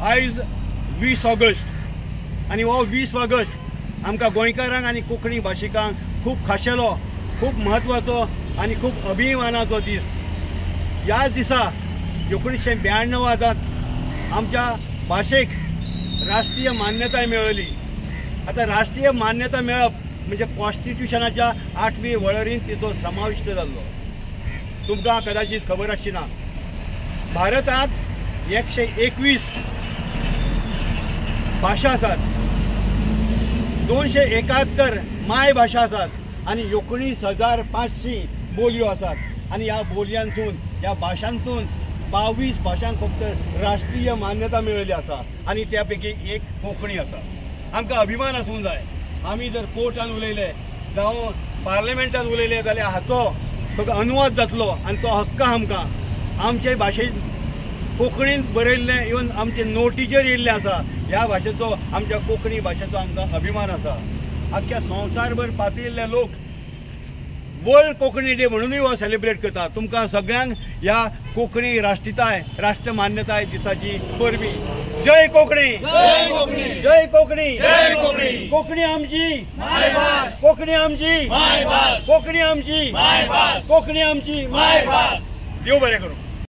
आयज 20 ऑगस्ट आनी हो 20 ऑगस्ट आमकां गोंयकारांक आनी कोंकणी भाशिकांक खूब खाशेलो, खूब म्हत्वाचो आनी खूब अभिमानाचो दीस। ह्याच दिसा 1992 आमच्या भाशेक राष्ट्रीय मान्यताय मेळ्ळी। आता राष्ट्रीय मान्यता मेळप म्हणजे कॉन्स्टिट्यूशनाच्या 8वी वळेरींत तिचो समाविष्ट जाल्लो। तुमकां कदाचित खबर आसची ना, भारतांत 121 भाशा आसात, 271 माय भाशा आसात आनी 19,500 बोलयो आसात। आनी ह्या बोलयांसून, ह्या भाशांसून 22 भाशांक फक्त राष्ट्रीय मान्यता मेळिल्ली आसा आनी त्या पैकी एक कोंकणी आसा। आमकां अभिमान आसूंक जाय। आमी जर कोर्टान उलयले जावं पार्लिमेंटान उलयले जाल्यार हाचो सगळो अनुवाद जातलो आनी तो हक्क आमकां आमचे भाशेन कोंकणीन बरयल्लें इवन आमचे नोटीचेर येयल्लें आसा। ह्या भाशेचो, आमच्या कोंकणी भाशेचो आमकां अभिमान आसा। आख्ख्या संवसारभर पातळिल्ले लोक वर्ल्ड कोंकणी डे म्हणूनय हो सेलिब्रेट करतात। तुमकां सगळ्यांक ह्या कोंकणी राष्ट्रीयताय, राष्ट्र मान्यताय दिसाची परबीं। जय कोंकणी, जय कोंकणी, जय कोंकणी, जय कोंकणी। कोंकणी आमची मायभास, कोंकणी आमची मायभास, कोंकणी आमची मायभास, कोंकणी आमची मायभास। देव बरें करूं।